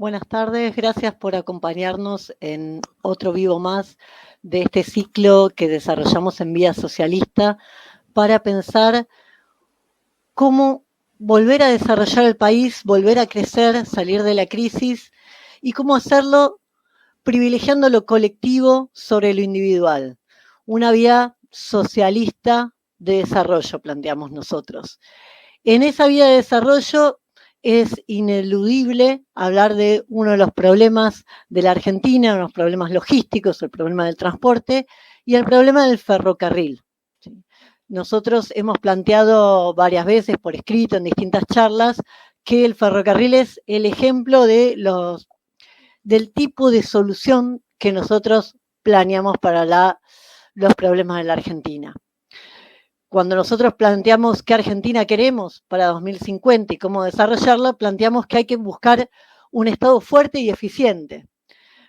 Buenas tardes, gracias por acompañarnos en otro vivo más de este ciclo que desarrollamos en Vía Socialista para pensar cómo volver a desarrollar el país, volver a crecer, salir de la crisis y cómo hacerlo privilegiando lo colectivo sobre lo individual. Una vía socialista de desarrollo, planteamos nosotros. En esa vía de desarrollo es ineludible hablar de uno de los problemas de la Argentina, uno de los problemas logísticos, el problema del transporte y el problema del ferrocarril. Nosotros hemos planteado varias veces por escrito en distintas charlas que el ferrocarril es el ejemplo del tipo de solución que nosotros planeamos para los problemas de la Argentina. Cuando nosotros planteamos qué Argentina queremos para 2050 y cómo desarrollarla, planteamos que hay que buscar un Estado fuerte y eficiente.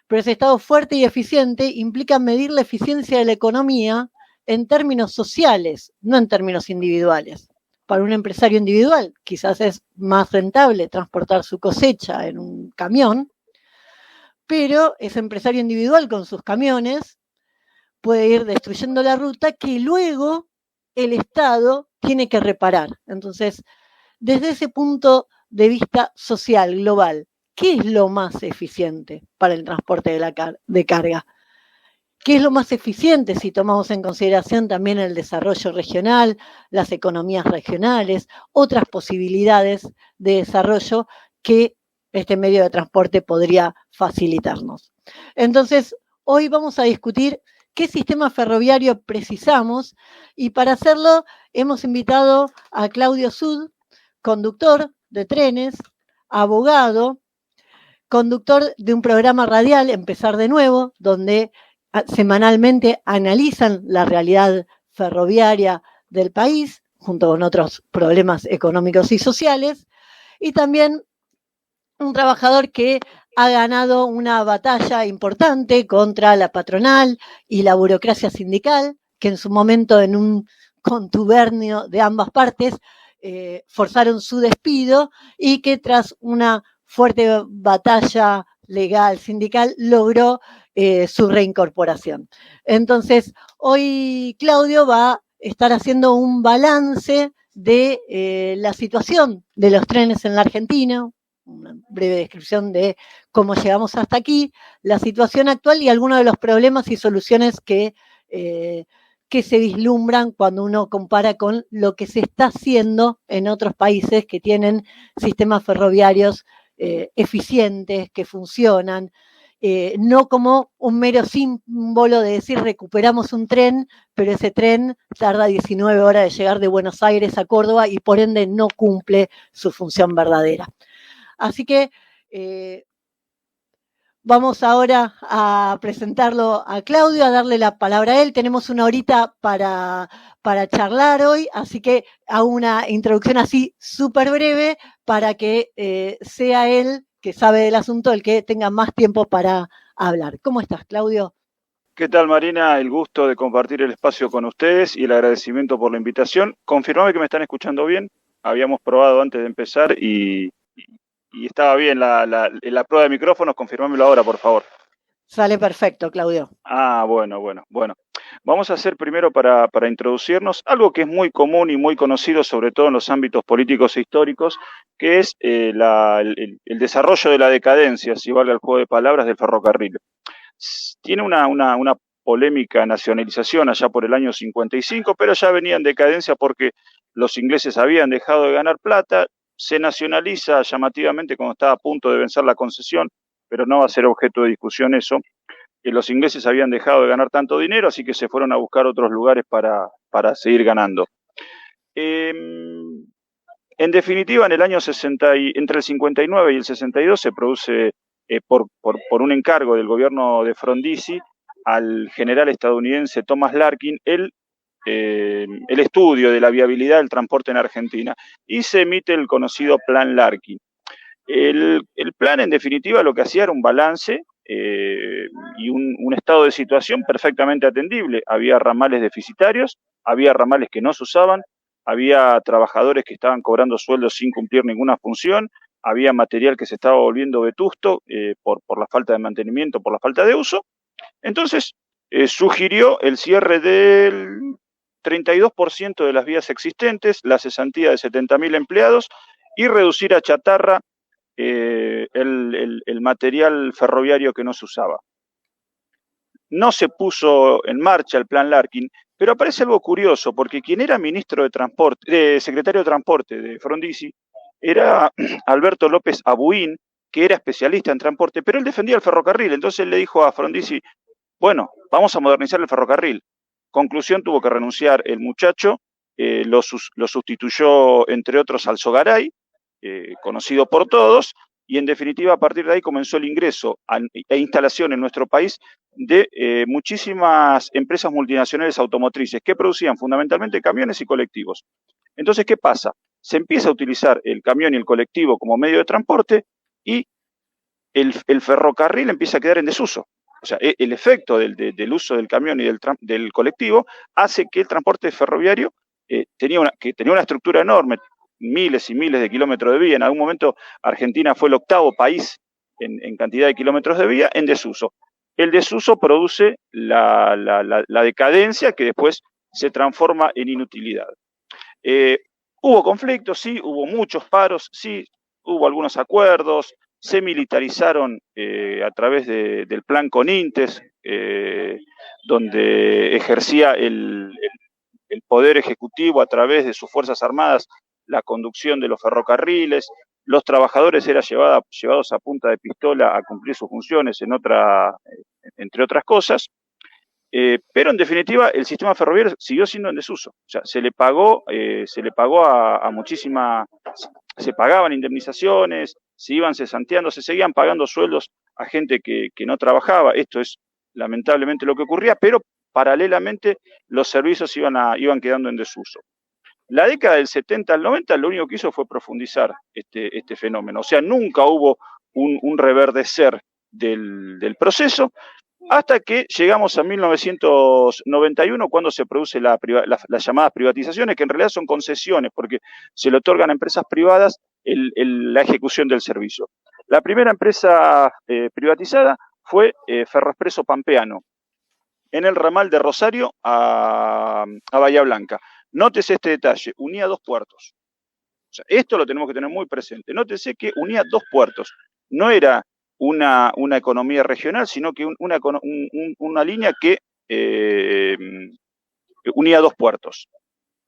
Pero ese Estado fuerte y eficiente implica medir la eficiencia de la economía en términos sociales, no en términos individuales. Para un empresario individual quizás es más rentable transportar su cosecha en un camión, pero ese empresario individual con sus camiones puede ir destruyendo la ruta que luego el Estado tiene que reparar. Entonces, desde ese punto de vista social, global, ¿qué es lo más eficiente para el transporte de carga? ¿Qué es lo más eficiente si tomamos en consideración también el desarrollo regional, las economías regionales, otras posibilidades de desarrollo que este medio de transporte podría facilitarnos? Entonces, hoy vamos a discutir qué sistema ferroviario precisamos y para hacerlo hemos invitado a Claudio Sud, conductor de trenes, abogado, conductor de un programa radial, Empezar de Nuevo, donde semanalmente analizan la realidad ferroviaria del país, junto con otros problemas económicos y sociales, y también un trabajador que ha ganado una batalla importante contra la patronal y la burocracia sindical, que en su momento, en un contubernio de ambas partes, forzaron su despido y que tras una fuerte batalla legal sindical logró su reincorporación. Entonces, hoy Claudio va a estar haciendo un balance de la situación de los trenes en la Argentina, una breve descripción de cómo llegamos hasta aquí, la situación actual y algunos de los problemas y soluciones que se vislumbran cuando uno compara con lo que se está haciendo en otros países que tienen sistemas ferroviarios eficientes, que funcionan, no como un mero símbolo de decir recuperamos un tren, pero ese tren tarda 19 horas de llegar de Buenos Aires a Córdoba y por ende no cumple su función verdadera. Así que vamos ahora a presentarlo a Claudio, a darle la palabra a él. Tenemos una horita para charlar hoy, así que hago una introducción así súper breve para que sea él, que sabe del asunto, el que tenga más tiempo para hablar. ¿Cómo estás, Claudio? ¿Qué tal, Marina? El gusto de compartir el espacio con ustedes y el agradecimiento por la invitación. Confirmame que me están escuchando bien. Habíamos probado antes de empezar y estaba bien la prueba de micrófonos. Confirmámelo ahora, por favor. Sale perfecto, Claudio. Bueno. Vamos a hacer primero para introducirnos algo que es muy común y muy conocido, sobre todo en los ámbitos políticos e históricos, que es el desarrollo de la decadencia, si vale el juego de palabras, del ferrocarril. Tiene una polémica nacionalización allá por el año 55, pero ya venía en decadencia porque los ingleses habían dejado de ganar plata, se nacionaliza llamativamente cuando estaba a punto de vencer la concesión, pero no va a ser objeto de discusión eso. Los ingleses habían dejado de ganar tanto dinero, así que se fueron a buscar otros lugares para seguir ganando. En definitiva, en el año entre el 59 y el 62 se produce por un encargo del gobierno de Frondizi al general estadounidense Thomas Larkin el estudio de la viabilidad del transporte en Argentina y se emite el conocido Plan Larkin. El plan, en definitiva, lo que hacía era un balance y un estado de situación perfectamente atendible. Había ramales deficitarios, había ramales que no se usaban, había trabajadores que estaban cobrando sueldos sin cumplir ninguna función había material que se estaba volviendo vetusto por la falta de mantenimiento, por la falta de uso. Entonces, sugirió el cierre del 32% de las vías existentes, la cesantía de 70.000 empleados y reducir a chatarra el material ferroviario que no se usaba. No se puso en marcha el plan Larkin, pero aparece algo curioso, porque quien era ministro de Transporte, secretario de Transporte de Frondizi, era Alberto López Abuín, que era especialista en transporte, pero él defendía el ferrocarril. Entonces él le dijo a Frondizi, bueno, vamos a modernizar el ferrocarril. Conclusión, tuvo que renunciar el muchacho, lo sustituyó, entre otros, Alzogaray, conocido por todos, y en definitiva a partir de ahí comenzó el ingreso e instalación en nuestro país de muchísimas empresas multinacionales automotrices que producían fundamentalmente camiones y colectivos. Entonces, ¿qué pasa? Se empieza a utilizar el camión y el colectivo como medio de transporte y el ferrocarril empieza a quedar en desuso. O sea, el efecto del uso del camión y del colectivo hace que el transporte ferroviario tenía una estructura enorme, miles y miles de kilómetros de vía. En algún momento Argentina fue el octavo país en cantidad de kilómetros de vía en desuso. El desuso produce la decadencia que después se transforma en inutilidad. Hubo conflictos, sí, hubo muchos paros, sí, hubo algunos acuerdos, se militarizaron a través del plan Conintes, donde ejercía el poder ejecutivo a través de sus Fuerzas Armadas la conducción de los ferrocarriles, los trabajadores eran llevados a punta de pistola a cumplir sus funciones entre otras cosas, pero en definitiva el sistema ferroviario siguió siendo en desuso. O sea, se le pagó a muchísima, se pagaban indemnizaciones, se iban cesanteando, se seguían pagando sueldos a gente que no trabajaba. Esto es lamentablemente lo que ocurría, pero paralelamente los servicios iban quedando en desuso. La década del 70 al 90 lo único que hizo fue profundizar este fenómeno. O sea, nunca hubo un reverdecer del proceso, hasta que llegamos a 1991, cuando se produce las llamadas privatizaciones, que en realidad son concesiones, porque se le otorgan a empresas privadas la ejecución del servicio. La primera empresa privatizada fue Ferroexpreso Pampeano, en el ramal de Rosario a Bahía Blanca. Nótese este detalle, unía dos puertos. O sea, esto lo tenemos que tener muy presente. Nótese que unía dos puertos. No era una economía regional, sino que una línea que unía dos puertos.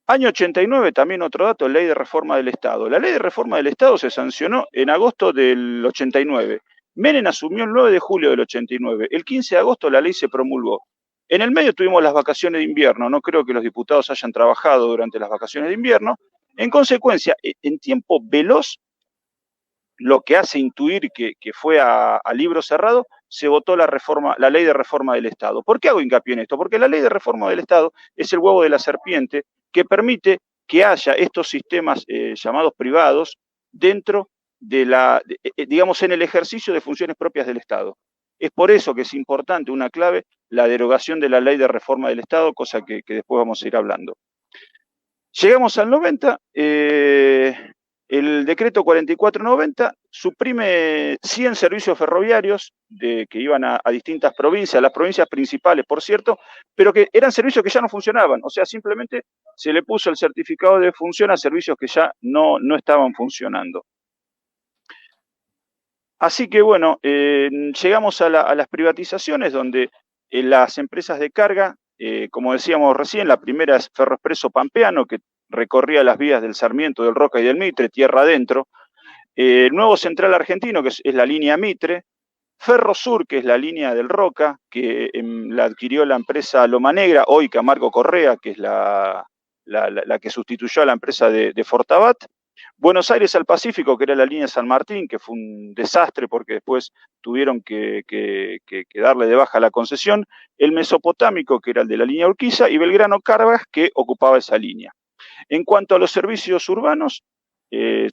Año 89, también otro dato, ley de reforma del Estado. La ley de reforma del Estado se sancionó en agosto del 89. Menem asumió el 9 de julio del 89. El 15 de agosto la ley se promulgó. En el medio tuvimos las vacaciones de invierno. No creo que los diputados hayan trabajado durante las vacaciones de invierno. En consecuencia, en tiempo veloz, lo que hace intuir que fue a libro cerrado, se votó la ley de reforma del Estado. ¿Por qué hago hincapié en esto? Porque la ley de reforma del Estado es el huevo de la serpiente que permite que haya estos sistemas llamados privados dentro digamos, en el ejercicio de funciones propias del Estado. Es por eso que es importante, una clave, la derogación de la ley de reforma del Estado, cosa que después vamos a ir hablando. Llegamos al 90, el decreto 4490 suprime 100 servicios ferroviarios que iban a distintas provincias, las provincias principales, por cierto, pero que eran servicios que ya no funcionaban. O sea, simplemente se le puso el certificado de función a servicios que ya no estaban funcionando. Así que bueno, llegamos a las privatizaciones, donde las empresas de carga, como decíamos recién, la primera es Ferroexpreso Pampeano, que recorría las vías del Sarmiento, del Roca y del Mitre, tierra adentro. El nuevo Central Argentino, que es la línea Mitre. Ferrosur, que es la línea del Roca, que la adquirió la empresa Loma Negra, hoy Camargo Correa, que es la que sustituyó a la empresa de Fortabat. Buenos Aires al Pacífico, que era la línea San Martín, que fue un desastre porque después tuvieron que darle de baja la concesión. El Mesopotámico, que era el de la línea Urquiza, y Belgrano Cargas, que ocupaba esa línea. En cuanto a los servicios urbanos,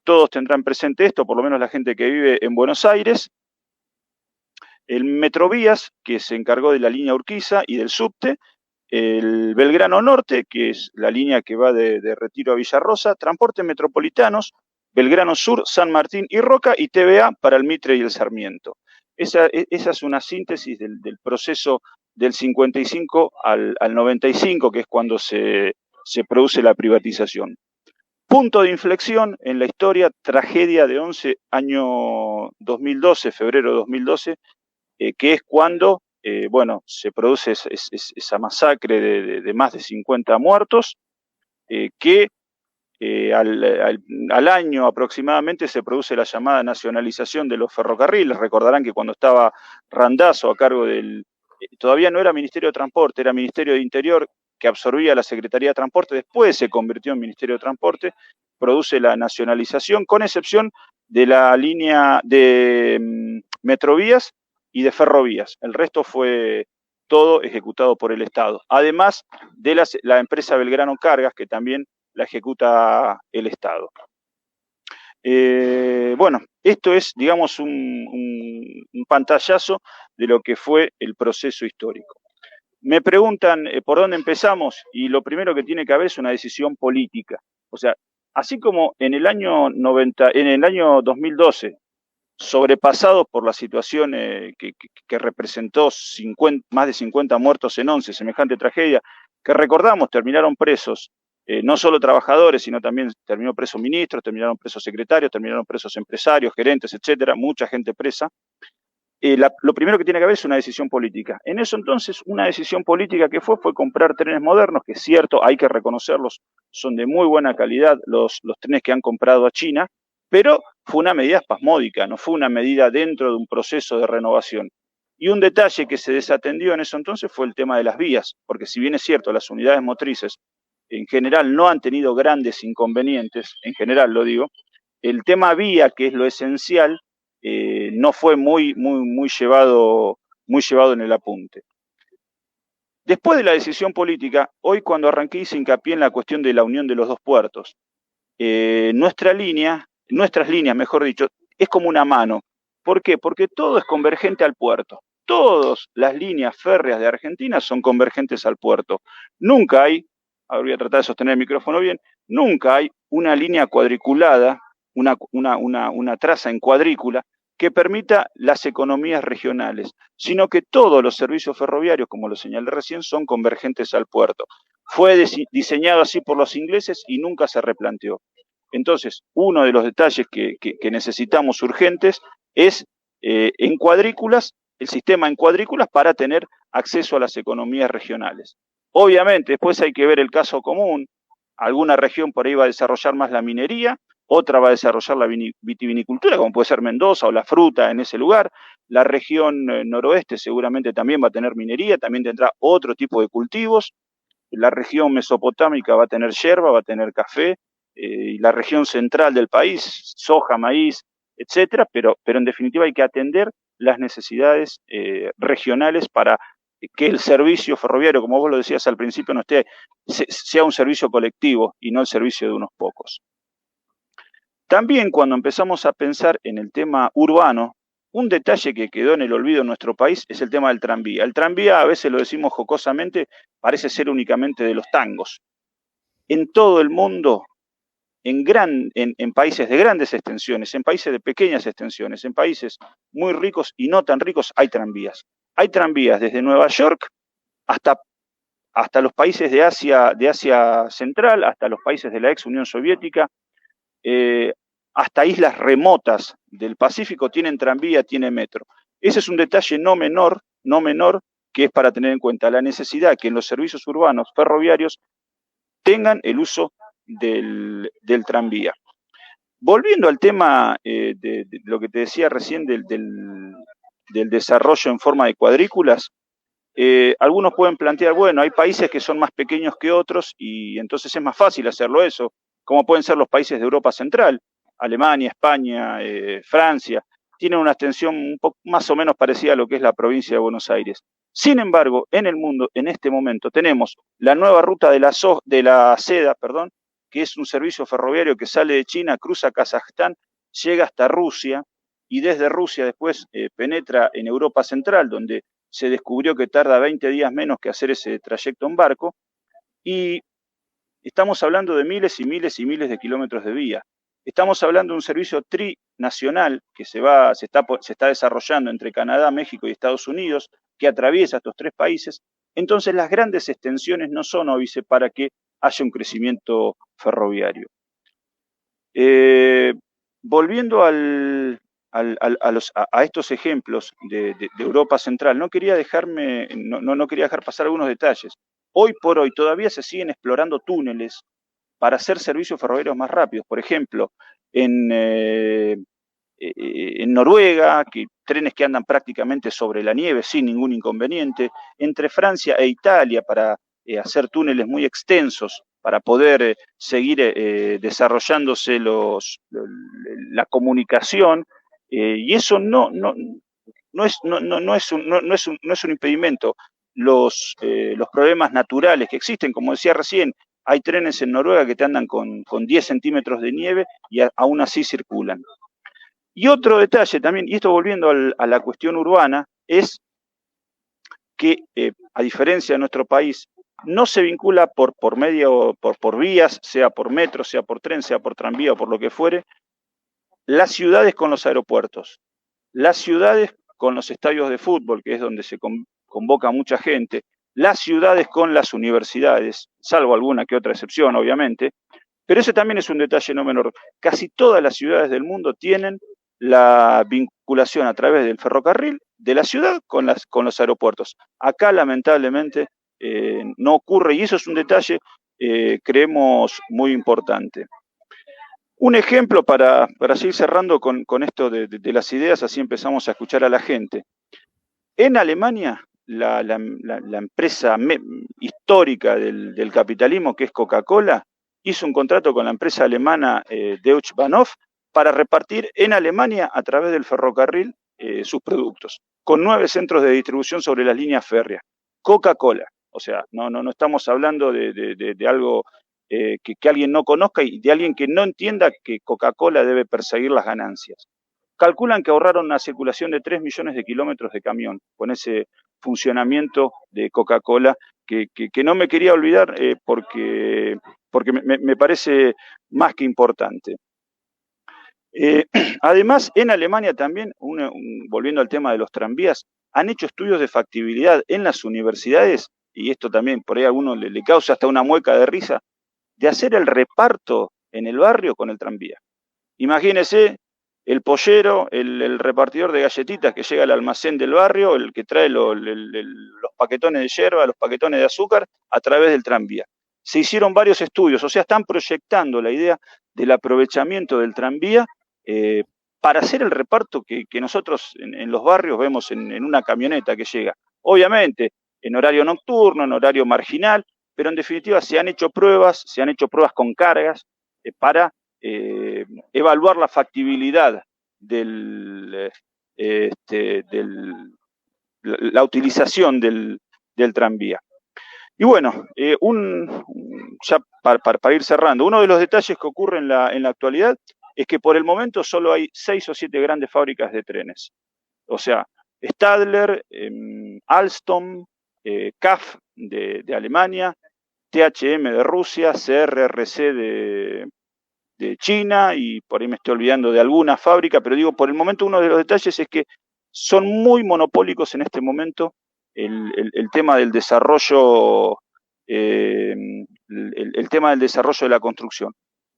todos tendrán presente esto, por lo menos la gente que vive en Buenos Aires. El Metrovías, que se encargó de la línea Urquiza y del subte. El Belgrano Norte, que es la línea que va de Retiro a Villarrosa. Transportes metropolitanos, Belgrano Sur, San Martín y Roca, y TVA para el Mitre y el Sarmiento. Esa es una síntesis del proceso del 55 al 95, que es cuando se produce la privatización. Punto de inflexión en la historia, tragedia de 11, año 2012, febrero de 2012, que es cuando, se produce esa masacre de más de 50 muertos, que al año aproximadamente se produce la llamada nacionalización de los ferrocarriles. Recordarán que cuando estaba Randazzo a cargo todavía no era Ministerio de Transporte, era Ministerio de Interior, que absorbía la Secretaría de Transporte, después se convirtió en Ministerio de Transporte, produce la nacionalización, con excepción de la línea de Metrovías y de Ferrovías. El resto fue todo ejecutado por el Estado. Además de la empresa Belgrano Cargas, que también la ejecuta el Estado. Esto es, digamos, un pantallazo de lo que fue el proceso histórico. Me preguntan por dónde empezamos, y lo primero que tiene que haber es una decisión política. O sea, así como en el año 2012, sobrepasados por la situación que representó más de 50 muertos en 11, semejante tragedia, que recordamos terminaron presos no solo trabajadores, sino también terminó presos ministros, terminaron presos secretarios, terminaron presos empresarios, gerentes, etcétera, mucha gente presa. Lo primero que tiene que haber es una decisión política. En eso entonces, una decisión política que fue comprar trenes modernos, que es cierto, hay que reconocerlos, son de muy buena calidad los trenes que han comprado a China, pero fue una medida espasmódica, no fue una medida dentro de un proceso de renovación. Y un detalle que se desatendió en eso entonces fue el tema de las vías, porque si bien es cierto, las unidades motrices en general no han tenido grandes inconvenientes, en general lo digo, el tema vía, que es lo esencial, no fue muy llevado en el apunte. Después de la decisión política, hoy cuando arranqué hice hincapié en la cuestión de la unión de los dos puertos. Nuestras líneas, mejor dicho, es como una mano. ¿Por qué? Porque todo es convergente al puerto. Todas las líneas férreas de Argentina son convergentes al puerto. Nunca hay, ahora voy a tratar de sostener el micrófono bien, nunca hay una línea cuadriculada, una traza en cuadrícula que permita las economías regionales, sino que todos los servicios ferroviarios, como lo señalé recién, son convergentes al puerto. Fue diseñado así por los ingleses y nunca se replanteó. Entonces, uno de los detalles que necesitamos urgentes es en cuadrículas, el sistema en cuadrículas para tener acceso a las economías regionales. Obviamente, después hay que ver el caso común. Alguna región por ahí va a desarrollar más la minería, otra va a desarrollar la vitivinicultura, como puede ser Mendoza o la fruta en ese lugar. La región noroeste seguramente también va a tener minería, también tendrá otro tipo de cultivos. La región mesopotámica va a tener yerba, va a tener café, y la región central del país, soja, maíz, etcétera, pero en definitiva hay que atender las necesidades regionales para que el servicio ferroviario, como vos lo decías al principio, sea un servicio colectivo y no el servicio de unos pocos. También cuando empezamos a pensar en el tema urbano, un detalle que quedó en el olvido en nuestro país es el tema del tranvía. El tranvía, a veces lo decimos jocosamente, parece ser únicamente de los tangos. En todo el mundo, en países de grandes extensiones, en países de pequeñas extensiones, en países muy ricos y no tan ricos, hay tranvías. Hay tranvías desde Nueva York hasta los países de Asia Central, hasta los países de la ex Unión Soviética, hasta islas remotas del Pacífico tienen tranvía, tienen metro. Ese es un detalle no menor, que es para tener en cuenta la necesidad que en los servicios urbanos ferroviarios tengan el uso del tranvía. Volviendo al tema de lo que te decía recién del desarrollo en forma de cuadrículas, algunos pueden plantear, bueno, hay países que son más pequeños que otros y entonces es más fácil hacerlo eso, como pueden ser los países de Europa Central, Alemania, España, Francia, tienen una extensión un poco más o menos parecida a lo que es la provincia de Buenos Aires. Sin embargo, en el mundo, en este momento, tenemos la nueva ruta de la seda, que es un servicio ferroviario que sale de China, cruza Kazajstán, llega hasta Rusia y desde Rusia después penetra en Europa Central, donde se descubrió que tarda 20 días menos que hacer ese trayecto en barco, y estamos hablando de miles y miles y miles de kilómetros de vía. Estamos hablando de un servicio trinacional que se está desarrollando entre Canadá, México y Estados Unidos, que atraviesa estos 3 países. Entonces, las grandes extensiones no son óbice para que haya un crecimiento ferroviario. Volviendo a estos ejemplos de Europa Central, no quería dejar pasar algunos detalles. Hoy por hoy todavía se siguen explorando túneles para hacer servicios ferroviarios más rápidos. Por ejemplo, en Noruega, trenes que andan prácticamente sobre la nieve sin ningún inconveniente. Entre Francia e Italia para hacer túneles muy extensos para poder seguir desarrollándose la comunicación. Y eso no es un impedimento. Los problemas naturales que existen, como decía recién, hay trenes en Noruega que te andan con 10 centímetros de nieve y aún así circulan. Y otro detalle también, y esto volviendo a la cuestión urbana, es que a diferencia de nuestro país, no se vincula por vías, sea por metro, sea por tren, sea por tranvía o por lo que fuere, las ciudades con los aeropuertos, las ciudades con los estadios de fútbol, que es donde se convoca mucha gente, las ciudades con las universidades, salvo alguna que otra excepción, obviamente, pero ese también es un detalle no menor. Casi todas las ciudades del mundo tienen la vinculación a través del ferrocarril de la ciudad con los aeropuertos. Acá, lamentablemente, no ocurre, y eso es un detalle, creemos, muy importante. Un ejemplo para seguir cerrando con esto de las ideas, así empezamos a escuchar a la gente. En Alemania, la empresa histórica del capitalismo, que es Coca-Cola, hizo un contrato con la empresa alemana Deutsche Bahnhof para repartir en Alemania a través del ferrocarril sus productos, con 9 centros de distribución sobre las líneas férreas. Coca-Cola, o sea, no estamos hablando de algo que alguien no conozca y de alguien que no entienda que Coca-Cola debe perseguir las ganancias. Calculan que ahorraron una circulación de 3 millones de kilómetros de camión con ese funcionamiento de Coca-Cola que no me quería olvidar porque me parece más que importante. Además, en Alemania también, volviendo al tema de los tranvías, han hecho estudios de factibilidad en las universidades, y esto también por ahí a alguno le causa hasta una mueca de risa, de hacer el reparto en el barrio con el tranvía. Imagínese el pollero, el repartidor de galletitas que llega al almacén del barrio, el que trae los paquetones de yerba, los paquetones de azúcar, a través del tranvía. Se hicieron varios estudios, o sea, están proyectando la idea del aprovechamiento del tranvía para hacer el reparto que nosotros en los barrios vemos en una camioneta que llega. Obviamente, en horario nocturno, en horario marginal, pero en definitiva se han hecho pruebas con cargas para evaluar la factibilidad la utilización del tranvía. Y bueno, ya para ir cerrando, uno de los detalles que ocurre en la actualidad es que por el momento solo hay 6 o 7 grandes fábricas de trenes. O sea, Stadler, Alstom, CAF de Alemania, THM de Rusia, CRRC de China, y por ahí me estoy olvidando de alguna fábrica, pero digo, por el momento uno de los detalles es que son muy monopólicos en este momento el tema del desarrollo, el tema del desarrollo de la construcción.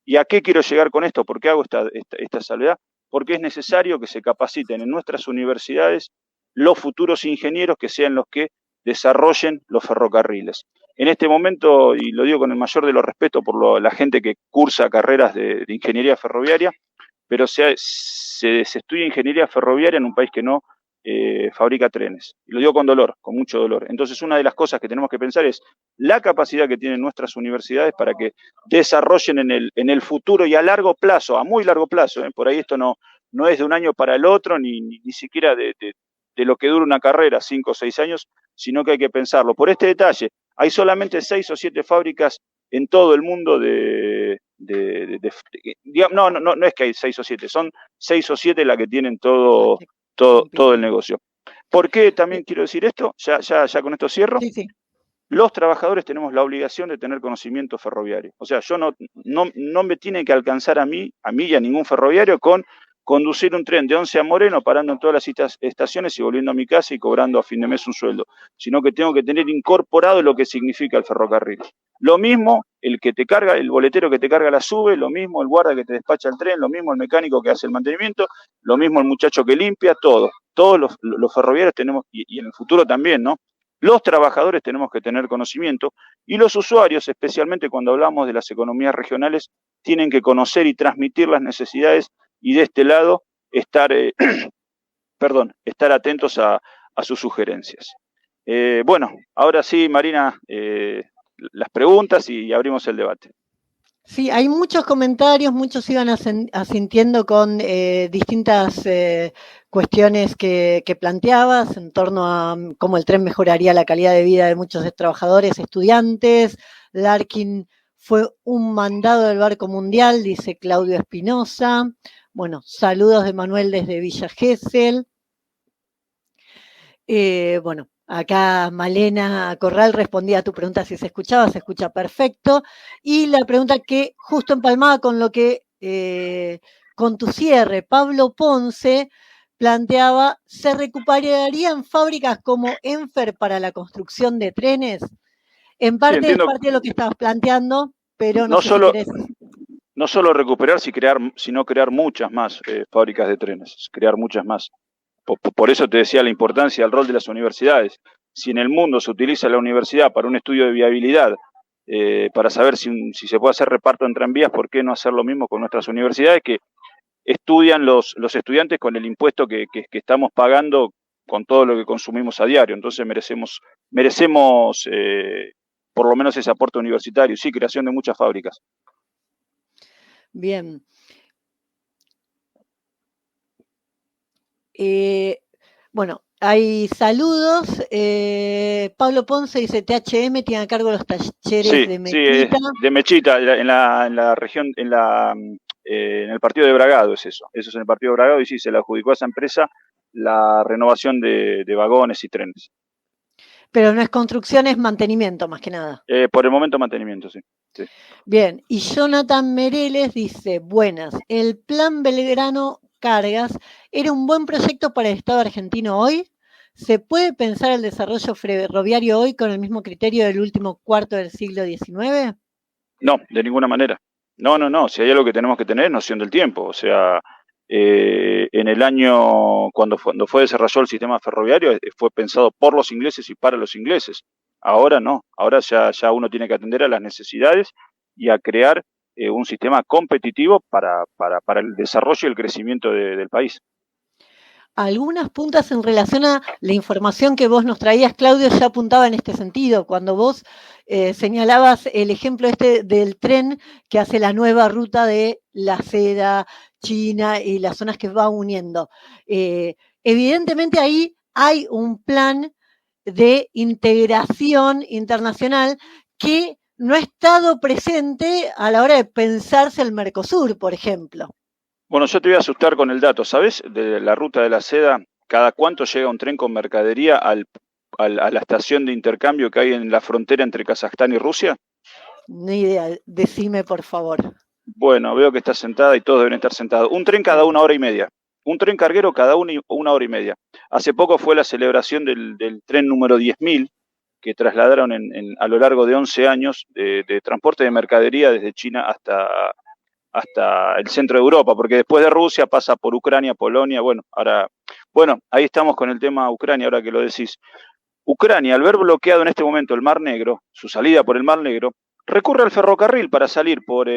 ¿Y a qué quiero llegar con esto? ¿Por qué hago esta salvedad? Porque es necesario que se capaciten en nuestras universidades los futuros ingenieros que sean los que desarrollen los ferrocarriles. En este momento, y lo digo con el mayor de los respetos por la gente que cursa carreras de ingeniería ferroviaria, pero se estudia ingeniería ferroviaria en un país que no fabrica trenes. Y lo digo con dolor, con mucho dolor. Entonces, una de las cosas que tenemos que pensar es la capacidad que tienen nuestras universidades para que desarrollen en el futuro y a largo plazo, a muy largo plazo. Por ahí esto no es de un año para el otro, ni siquiera de lo que dura una carrera, 5 o 6 años, sino que hay que pensarlo. Por este detalle, hay solamente 6 o 7 fábricas en todo el mundo no es que hay 6 o 7, son 6 o 7 las que tienen todo el negocio. ¿Por qué también quiero decir esto? Ya con esto cierro. Sí. los trabajadores tenemos la obligación de tener conocimiento ferroviario. O sea, yo no me tiene que alcanzar a mí y a ningún ferroviario con conducir un tren de Once a Moreno, parando en todas las estaciones y volviendo a mi casa y cobrando a fin de mes un sueldo, sino que tengo que tener incorporado lo que significa el ferrocarril. Lo mismo el que te carga, el boletero que te carga la sube, lo mismo el guarda que te despacha el tren, lo mismo el mecánico que hace el mantenimiento, lo mismo el muchacho que limpia, todo. Todos los ferroviarios tenemos, y en el futuro también, ¿no? Los trabajadores tenemos que tener conocimiento y los usuarios, especialmente cuando hablamos de las economías regionales, tienen que conocer y transmitir las necesidades y de este lado estar, estar atentos a sus sugerencias. Bueno, ahora sí, Marina, las preguntas y abrimos el debate. Sí, hay muchos comentarios, muchos iban asintiendo con distintas cuestiones que planteabas en torno a cómo el tren mejoraría la calidad de vida de muchos trabajadores, estudiantes. Larkin fue un mandado del Barco Mundial, dice Claudio Espinosa. Bueno, saludos de Manuel desde Villa Gesell. Bueno, acá Malena Corral respondía a tu pregunta si se escuchaba, se escucha perfecto. Y la pregunta que justo empalmaba con lo que, con tu cierre, Pablo Ponce planteaba, ¿se recuperarían fábricas como Enfer para la construcción de trenes? En parte es parte de lo que estabas planteando, pero no sé si querés... No solo recuperar, sino crear muchas más fábricas de trenes, crear muchas más. Por eso te decía la importancia del rol de las universidades. Si en el mundo se utiliza la universidad para un estudio de viabilidad, para saber si se puede hacer reparto en tranvías, ¿por qué no hacer lo mismo con nuestras universidades que estudian los estudiantes con el impuesto que estamos pagando con todo lo que consumimos a diario? Entonces merecemos por lo menos ese aporte universitario, sí, creación de muchas fábricas. Bien. Bueno, hay saludos. Pablo Ponce dice, THM tiene a cargo los talleres de Mechita. Sí, de Mechita, en la región, en el partido de Bragado es eso. Eso es en el partido de Bragado y sí, se le adjudicó a esa empresa la renovación de vagones y trenes. Pero no es construcción, es mantenimiento más que nada. Por el momento mantenimiento, sí. Bien, y Jonathan Mereles dice, buenas, el plan Belgrano Cargas era un buen proyecto para el Estado argentino hoy. ¿Se puede pensar el desarrollo ferroviario hoy con el mismo criterio del último cuarto del siglo XIX? No, de ninguna manera. No. Si hay algo que tenemos que tener es noción del tiempo. O sea, en el año, cuando fue desarrollado el sistema ferroviario, fue pensado por los ingleses y para los ingleses. Ahora no. Ahora ya uno tiene que atender a las necesidades y a crear un sistema competitivo para el desarrollo y el crecimiento del país. Algunas puntas en relación a la información que vos nos traías, Claudio, ya apuntaba en este sentido. Cuando vos señalabas el ejemplo del tren que hace la nueva ruta de la Seda, China y las zonas que va uniendo. Evidentemente ahí hay un plan de integración internacional que no ha estado presente a la hora de pensarse el Mercosur, por ejemplo. Bueno, yo te voy a asustar con el dato, ¿sabes? De la ruta de la Seda, ¿cada cuánto llega un tren con mercadería a la estación de intercambio que hay en la frontera entre Kazajstán y Rusia? Ni idea, decime por favor. Bueno, veo que estás sentada y todos deben estar sentados. Un tren cada 1 hora y media. Un tren carguero cada 1 hora y media. Hace poco fue la celebración del tren número 10.000, que trasladaron a lo largo de 11 años de transporte de mercadería desde China hasta el centro de Europa, porque después de Rusia pasa por Ucrania, Polonia, bueno, ahí estamos con el tema Ucrania, ahora que lo decís. Ucrania, al ver bloqueado en este momento el Mar Negro, su salida por el Mar Negro, recurre al ferrocarril para salir por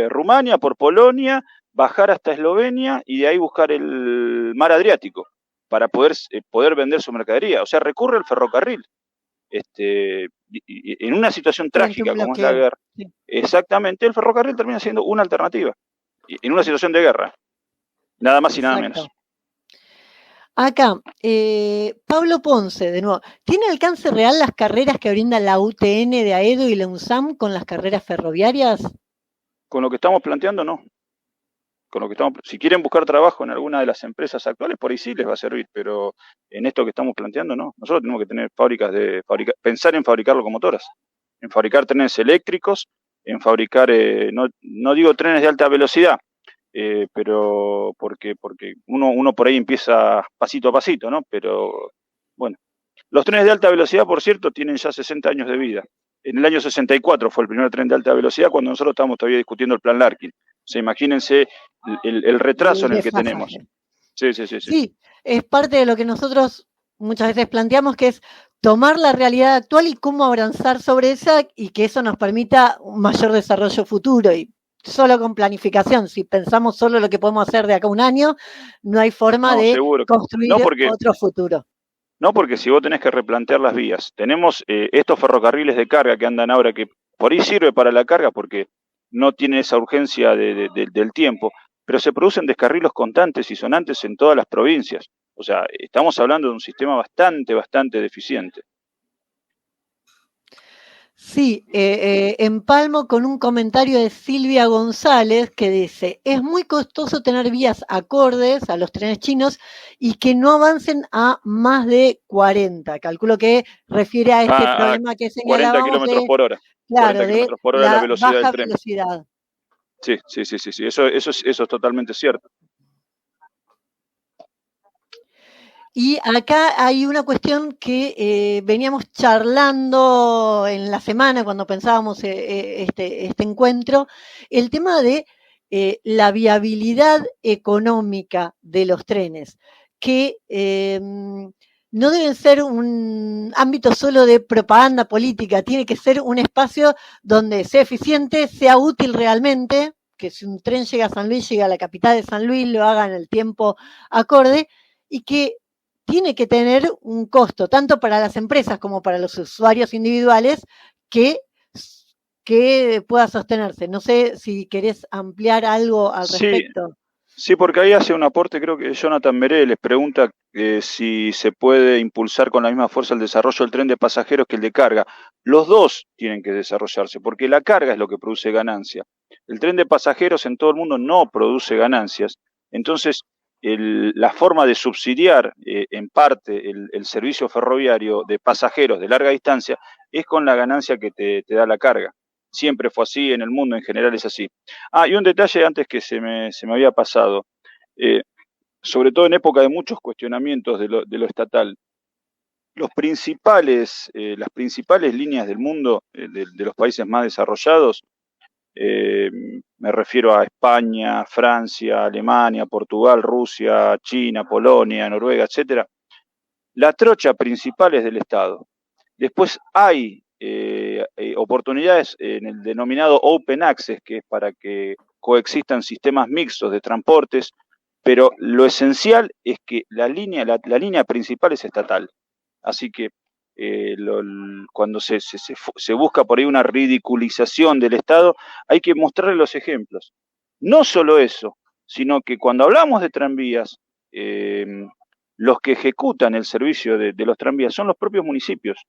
Rumania, por Polonia, bajar hasta Eslovenia y de ahí buscar el mar Adriático para poder vender su mercadería. O sea, recurre al ferrocarril. En una situación trágica como es la guerra, sí. Exactamente, el ferrocarril termina siendo una alternativa en una situación de guerra, nada más y nada menos. Acá, Pablo Ponce, de nuevo, ¿tiene alcance real las carreras que brinda la UTN de AEDO y la UNSAM con las carreras ferroviarias? Con lo que estamos planteando, no. con lo que estamos, si quieren buscar trabajo en alguna de las empresas actuales, por ahí sí les va a servir, pero en esto que estamos planteando, no. Nosotros tenemos que tener fábricas pensar en fabricar locomotoras, en fabricar trenes eléctricos, en fabricar, no digo trenes de alta velocidad, pero porque uno por ahí empieza pasito a pasito, ¿no? Pero bueno, los trenes de alta velocidad, por cierto, tienen ya 60 años de vida. En el año 64 fue el primer tren de alta velocidad, cuando nosotros estábamos todavía discutiendo el plan Larkin. O sea, imagínense el retraso en el que tenemos. Sí. Sí, es parte de lo que nosotros muchas veces planteamos, que es tomar la realidad actual y cómo avanzar sobre ella y que eso nos permita un mayor desarrollo futuro. Y solo con planificación, si pensamos solo lo que podemos hacer de acá a un año, no hay forma de construir otro futuro. No, porque si vos tenés que replantear las vías, tenemos estos ferrocarriles de carga que andan ahora, que por ahí sirve para la carga porque no tiene esa urgencia del tiempo, pero se producen descarrilos constantes y sonantes en todas las provincias. O sea, estamos hablando de un sistema bastante deficiente. Sí, empalmo con un comentario de Silvia González que dice: es muy costoso tener vías acordes a los trenes chinos y que no avancen a más de 40. Calculo que refiere a este problema que señalábamos 40 kilómetros por hora. Claro, 40 kilómetros por hora la velocidad baja del tren. Velocidad. Sí, eso es totalmente cierto. Y acá hay una cuestión que veníamos charlando en la semana cuando pensábamos este encuentro, el tema de la viabilidad económica de los trenes, que no deben ser un ámbito solo de propaganda política, tiene que ser un espacio donde sea eficiente, sea útil realmente, que si un tren llega a San Luis, llega a la capital de San Luis, lo haga en el tiempo acorde, y que tiene que tener un costo, tanto para las empresas como para los usuarios individuales, que pueda sostenerse. No sé si querés ampliar algo al respecto. Sí, porque ahí hace un aporte, creo que Jonathan Meré les pregunta si se puede impulsar con la misma fuerza el desarrollo del tren de pasajeros que el de carga. Los dos tienen que desarrollarse, porque la carga es lo que produce ganancia. El tren de pasajeros en todo el mundo no produce ganancias. Entonces, la forma de subsidiar en parte el servicio ferroviario de pasajeros de larga distancia es con la ganancia que te da la carga. Siempre fue así, en el mundo en general es así. Y un detalle antes que se me había pasado, sobre todo en época de muchos cuestionamientos de lo estatal, las principales líneas del mundo, de los países más desarrollados, me refiero a España, Francia, Alemania, Portugal, Rusia, China, Polonia, Noruega, etcétera. La trocha principal es del Estado. Después hay oportunidades en el denominado Open Access, que es para que coexistan sistemas mixtos de transportes, pero lo esencial es que la línea principal es estatal. Así que cuando se busca por ahí una ridiculización del Estado, hay que mostrarle los ejemplos. No solo eso, sino que cuando hablamos de tranvías, los que ejecutan el servicio de los tranvías son los propios municipios,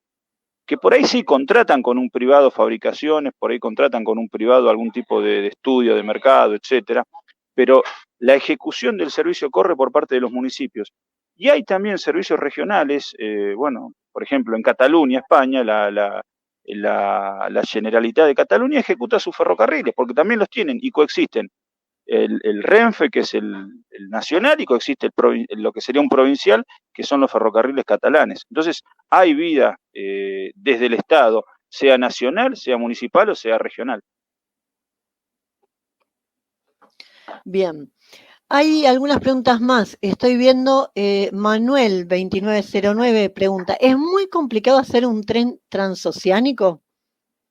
que por ahí sí contratan con un privado fabricaciones, por ahí contratan con un privado algún tipo de estudio de mercado, etcétera, pero la ejecución del servicio corre por parte de los municipios. Y hay también servicios regionales, por ejemplo, en Cataluña, España, la Generalitat de Cataluña ejecuta sus ferrocarriles, porque también los tienen y coexisten. El Renfe, que es el nacional, y coexiste lo que sería un provincial, que son los ferrocarriles catalanes. Entonces, hay vida desde el Estado, sea nacional, sea municipal o sea regional. Bien. Hay algunas preguntas más. Estoy viendo, Manuel 2909 pregunta: ¿es muy complicado hacer un tren transoceánico?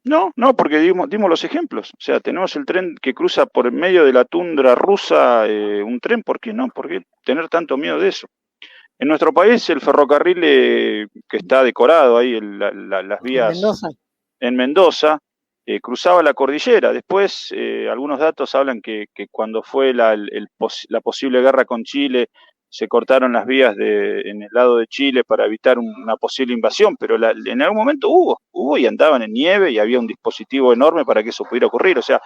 No, porque dimos los ejemplos. O sea, tenemos el tren que cruza por el medio de la tundra rusa, un tren, ¿por qué no? ¿Por qué tener tanto miedo de eso? En nuestro país el ferrocarril que está decorado ahí, las vías en Mendoza, cruzaba la cordillera. Después, algunos datos hablan que cuando fue la posible guerra con Chile, se cortaron las vías en el lado de Chile para evitar una posible invasión, pero en algún momento hubo y andaban en nieve y había un dispositivo enorme para que eso pudiera ocurrir. O sea,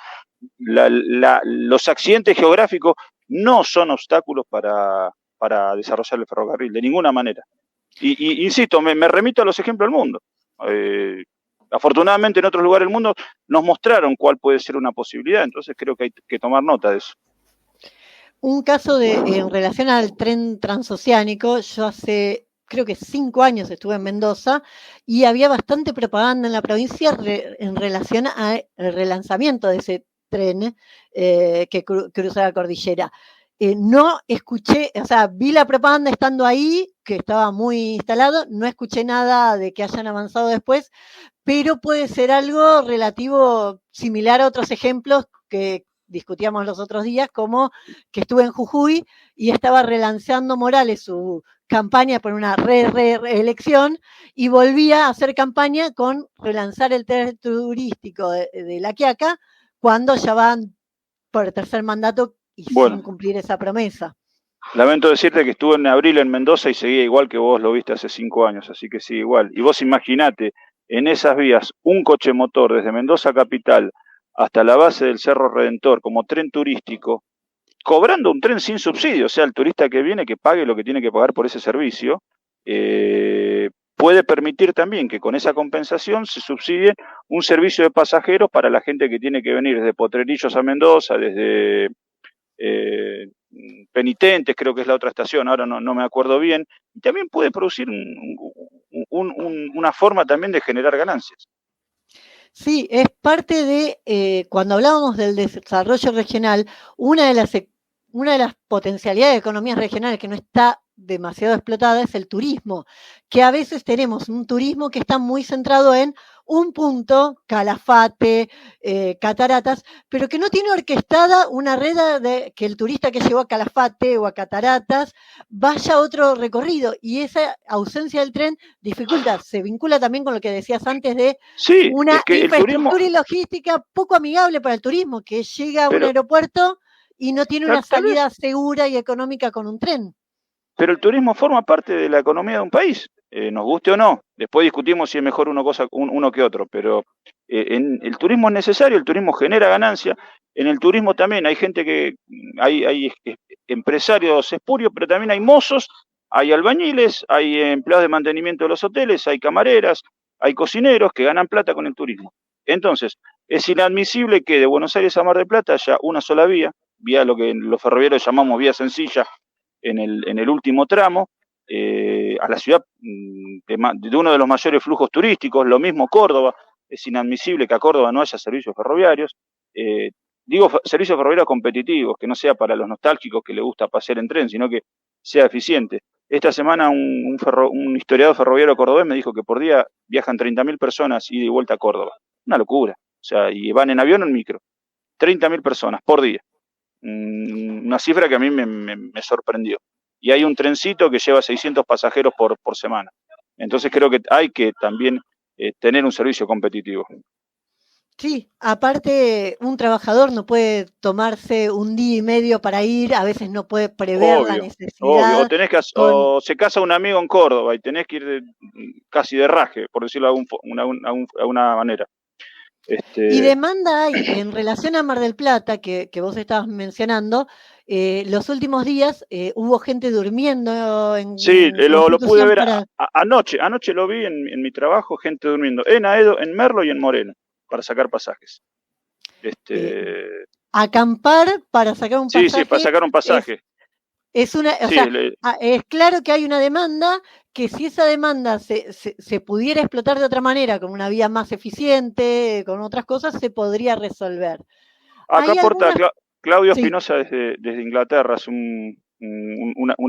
los accidentes geográficos no son obstáculos para desarrollar el ferrocarril, de ninguna manera. Y insisto, me remito a los ejemplos del mundo. Afortunadamente en otros lugares del mundo nos mostraron cuál puede ser una posibilidad, entonces creo que hay que tomar nota de eso. Un caso en relación al tren transoceánico, yo hace creo que 5 años estuve en Mendoza y había bastante propaganda en la provincia en relación al relanzamiento de ese tren que cruza la cordillera. No escuché, o sea, vi la propaganda estando ahí, que estaba muy instalado, no escuché nada de que hayan avanzado después, pero puede ser algo relativo similar a otros ejemplos que discutíamos los otros días, como que estuve en Jujuy y estaba relanzando Morales su campaña por una reelección y volvía a hacer campaña con relanzar el tren turístico de La Quiaca cuando ya van por el tercer mandato y sin cumplir esa promesa. Lamento decirte que estuve en abril en Mendoza y seguía igual que vos lo viste hace 5 años, así que sigue igual. Y vos imaginate, en esas vías, un coche motor desde Mendoza capital hasta la base del Cerro Redentor como tren turístico, cobrando un tren sin subsidio, o sea, el turista que viene que pague lo que tiene que pagar por ese servicio, puede permitir también que con esa compensación se subsidie un servicio de pasajeros para la gente que tiene que venir desde Potrerillos a Mendoza, desde Penitentes, creo que es la otra estación, ahora no me acuerdo bien, y también puede producir una forma también de generar ganancias. Sí, es parte de, cuando hablábamos del desarrollo regional, una de las potencialidades de economías regionales que no está demasiado explotada es el turismo, que a veces tenemos un turismo que está muy centrado en un punto, Calafate, Cataratas, pero que no tiene orquestada una red de que el turista que llegó a Calafate o a Cataratas vaya a otro recorrido, y esa ausencia del tren dificulta, se vincula también con lo que decías antes de una infraestructura y logística poco amigable para el turismo, que llega a un aeropuerto y no tiene una salida segura y económica con un tren. Pero el turismo forma parte de la economía de un país, nos guste o no. Después discutimos si es mejor uno que otro, pero el turismo es necesario, el turismo genera ganancia. En el turismo también hay gente hay empresarios espurios, pero también hay mozos, hay albañiles, hay empleados de mantenimiento de los hoteles, hay camareras, hay cocineros que ganan plata con el turismo. Entonces, es inadmisible que de Buenos Aires a Mar del Plata haya una sola vía lo que los ferroviarios llamamos vía sencilla, en el último tramo, a la ciudad de uno de los mayores flujos turísticos, lo mismo Córdoba. Es inadmisible que a Córdoba no haya servicios ferroviarios. Digo servicios ferroviarios competitivos, que no sea para los nostálgicos que les gusta pasear en tren, sino que sea eficiente. Esta semana un historiador ferroviario cordobés me dijo que por día viajan 30.000 personas ida y vuelta a Córdoba. Una locura. O sea, y van en avión o en micro. 30.000 personas por día. Una cifra que a mí me sorprendió. Y hay un trencito que lleva 600 pasajeros por semana. Entonces creo que hay que también tener un servicio competitivo. Sí, aparte un trabajador no puede tomarse un día y medio para ir, a veces no puede prever la necesidad. O se casa un amigo en Córdoba y tenés que ir casi de raje, por decirlo de alguna manera. Y demanda hay en relación a Mar del Plata, que vos estabas mencionando, los últimos días hubo gente durmiendo en sí, lo pude ver anoche lo vi en mi trabajo, gente durmiendo en Aedo, en Merlo y en Moreno, para sacar pasajes. Acampar para sacar un pasaje. Sí, para sacar un pasaje. Es claro que hay una demanda, que si esa demanda se pudiera explotar de otra manera, con una vía más eficiente, con otras cosas, se podría resolver. Acá aporta Claudio Espinosa desde Inglaterra, es un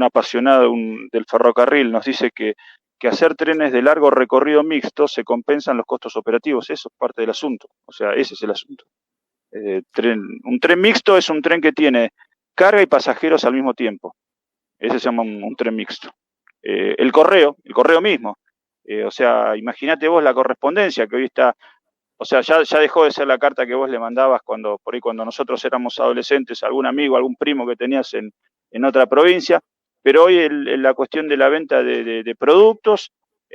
apasionado del ferrocarril, nos dice que hacer trenes de largo recorrido mixto se compensan los costos operativos, eso es parte del asunto, o sea, ese es el asunto. Un tren mixto es un tren que tiene carga y pasajeros al mismo tiempo. Ese se llama un tren mixto. El correo mismo. O sea, imagínate vos la correspondencia que hoy está. O sea, ya dejó de ser la carta que vos le mandabas cuando nosotros éramos adolescentes, algún amigo, algún primo que tenías en otra provincia. Pero hoy la cuestión de la venta de productos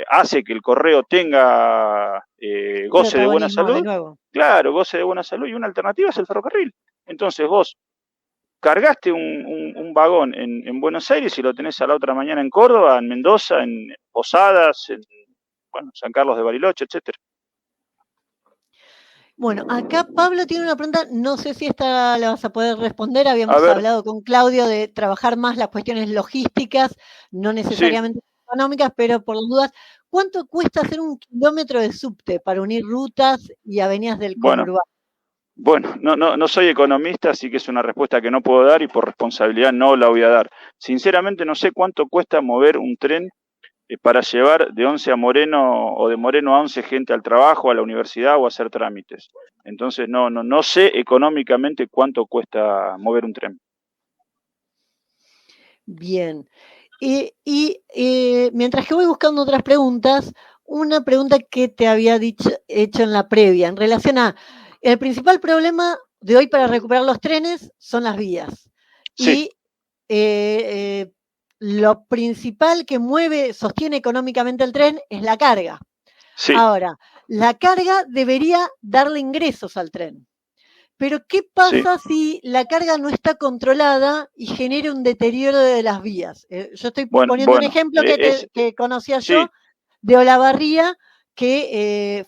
hace que el correo tenga goce de buena salud. Claro, goce de buena salud, y una alternativa es el ferrocarril. Entonces vos cargaste un vagón en Buenos Aires y lo tenés a la otra mañana en Córdoba, en Mendoza, en Posadas, en San Carlos de Bariloche, etcétera. Bueno, acá Pablo tiene una pregunta, no sé si esta la vas a poder responder. Habíamos A ver, hablado con Claudio de trabajar más las cuestiones logísticas, no sí, necesariamente económicas, pero por las dudas, ¿cuánto cuesta hacer 1 kilómetro de subte para unir rutas y avenidas del bueno, conurbano? no soy economista, así que es una respuesta que no puedo dar y por responsabilidad no la voy a dar. Sinceramente no sé cuánto cuesta mover un tren para llevar de Once a Moreno o de Moreno a Once gente al trabajo, a la universidad o a hacer trámites. Entonces no sé económicamente cuánto cuesta mover un tren. Bien. Mientras que voy buscando otras preguntas, una pregunta que te había hecho en la previa, en relación a el principal problema de hoy para recuperar los trenes son las vías. Sí. Y lo principal que sostiene económicamente el tren es la carga. Sí. Ahora, la carga debería darle ingresos al tren. Pero ¿qué pasa si la carga no está controlada y genera un deterioro de las vías? Yo estoy poniendo un ejemplo que conocía sí, yo de Olavarría, que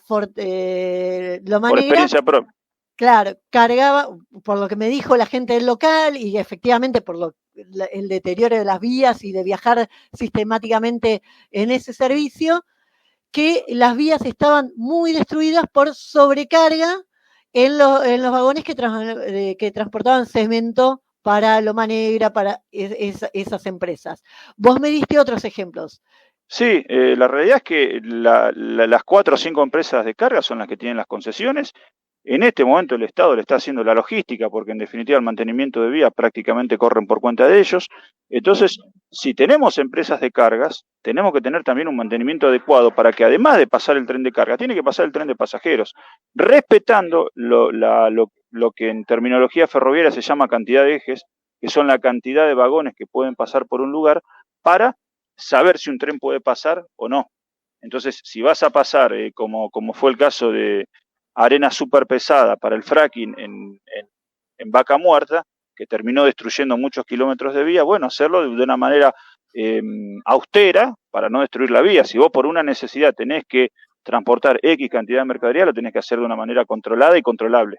Loma por Negra, experiencia propia. claro, cargaba, por lo que me dijo la gente del local y efectivamente por el deterioro de las vías y de viajar sistemáticamente en ese servicio, que las vías estaban muy destruidas por sobrecarga en los vagones que transportaban cemento para Loma Negra, para esas empresas. Vos me diste otros ejemplos. Sí, la realidad es que las 4 o 5 empresas de carga son las que tienen las concesiones. En este momento el Estado le está haciendo la logística, porque en definitiva el mantenimiento de vías prácticamente corren por cuenta de ellos. Entonces, si tenemos empresas de cargas, tenemos que tener también un mantenimiento adecuado para que además de pasar el tren de carga, tiene que pasar el tren de pasajeros, respetando lo que en terminología ferroviaria se llama cantidad de ejes, que son la cantidad de vagones que pueden pasar por un lugar para saber si un tren puede pasar o no. Entonces, si vas a pasar, como fue el caso de arena súper pesada para el fracking en Vaca Muerta, que terminó destruyendo muchos kilómetros de vía, bueno, hacerlo de una manera austera para no destruir la vía. Si vos por una necesidad tenés que transportar X cantidad de mercadería, lo tenés que hacer de una manera controlada y controlable.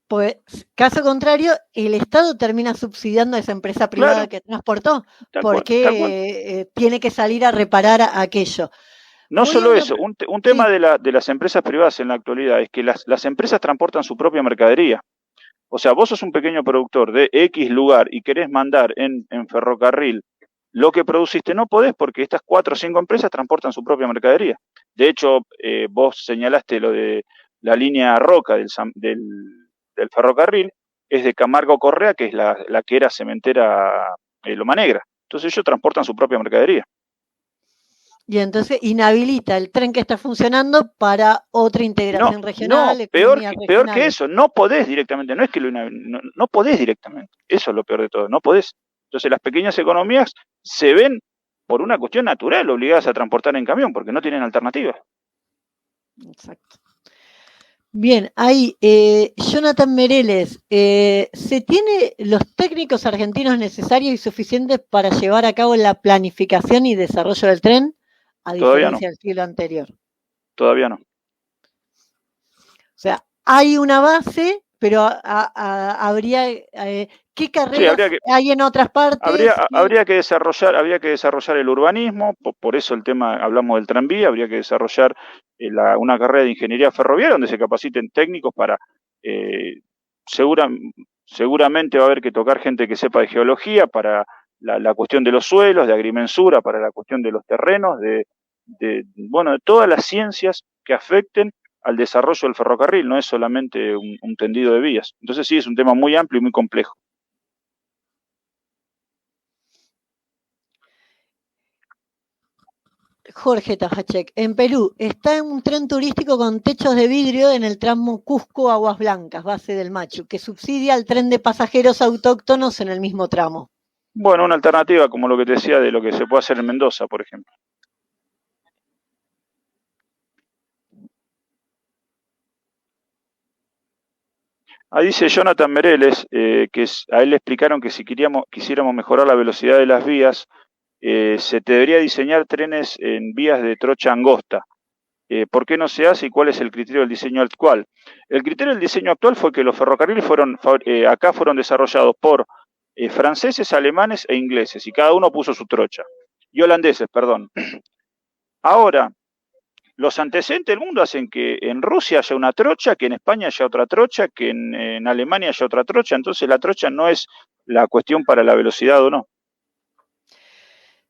Pues, caso contrario, el Estado termina subsidiando a esa empresa privada que transportó, porque tiene que salir a reparar aquello. No solo eso, un tema de las empresas privadas en la actualidad es que las empresas transportan su propia mercadería. O sea, vos sos un pequeño productor de X lugar y querés mandar en ferrocarril lo que produciste, no podés porque estas 4 o 5 empresas transportan su propia mercadería. De hecho, vos señalaste lo de la línea Roca del ferrocarril, es de Camargo Correa, que es la que era cementera Loma Negra. Entonces ellos transportan su propia mercadería. Y entonces inhabilita el tren que está funcionando para otra integración regional, peor que eso, no podés directamente, no es que no podés directamente, eso es lo peor de todo, no podés. Entonces las pequeñas economías se ven por una cuestión natural obligadas a transportar en camión, porque no tienen alternativa. Exacto. Bien, ahí, Jonathan Mereles, ¿se tiene los técnicos argentinos necesarios y suficientes para llevar a cabo la planificación y desarrollo del tren, a diferencia del siglo anterior? Todavía no. O sea, hay una base, pero habría, ¿qué carreras hay en otras partes? Habría que desarrollar el urbanismo, por eso el tema, hablamos del tranvía, habría que desarrollar una carrera de ingeniería ferroviaria donde se capaciten técnicos para, seguramente va a haber que tocar gente que sepa de geología, para la cuestión de los suelos, de agrimensura, para la cuestión de los terrenos, de todas las ciencias que afecten al desarrollo del ferrocarril, no es solamente un tendido de vías. Entonces sí, es un tema muy amplio y muy complejo. Jorge Tajachek, en Perú, está un tren turístico con techos de vidrio en el tramo Cusco-Aguas Blancas, base del Machu, que subsidia al tren de pasajeros autóctonos en el mismo tramo. Bueno, una alternativa como lo que te decía de lo que se puede hacer en Mendoza, por ejemplo. Dice Jonathan Mereles, a él le explicaron que si quisiéramos mejorar la velocidad de las vías, se te debería diseñar trenes en vías de trocha angosta. ¿Por qué no se hace y cuál es el criterio del diseño actual? El criterio del diseño actual fue que los ferrocarriles acá fueron desarrollados por franceses, alemanes e ingleses, y cada uno puso su trocha. Y holandeses, perdón. Ahora, los antecedentes del mundo hacen que en Rusia haya una trocha, que en España haya otra trocha, que en Alemania haya otra trocha. Entonces la trocha no es la cuestión para la velocidad o no.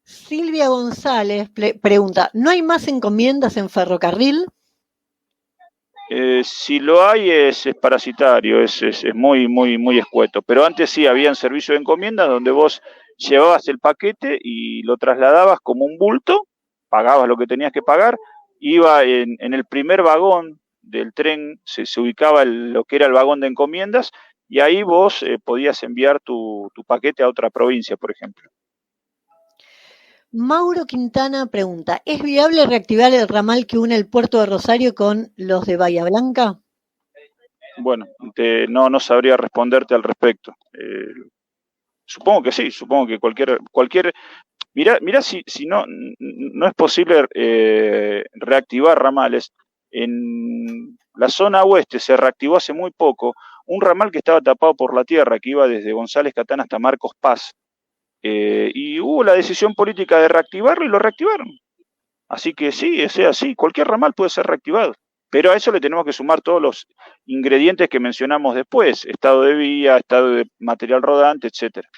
Silvia González pregunta, ¿no hay más encomiendas en ferrocarril? Si lo hay es parasitario, es muy, muy, muy escueto. Pero antes sí habían servicios de encomiendas donde vos llevabas el paquete y lo trasladabas como un bulto, pagabas lo que tenías que pagar, iba en el primer vagón del tren, se ubicaba lo que era el vagón de encomiendas, y ahí vos podías enviar tu paquete a otra provincia, por ejemplo. Mauro Quintana pregunta, ¿es viable reactivar el ramal que une el puerto de Rosario con los de Bahía Blanca? Bueno, no sabría responderte al respecto. Supongo que sí, supongo que cualquier Mirá si no es posible reactivar ramales. En la zona oeste se reactivó hace muy poco un ramal que estaba tapado por la tierra, que iba desde González Catán hasta Marcos Paz. Y hubo la decisión política de reactivarlo y lo reactivaron. Así que sí, es así, cualquier ramal puede ser reactivado. Pero a eso le tenemos que sumar todos los ingredientes que mencionamos después, estado de vía, estado de material rodante, etcétera.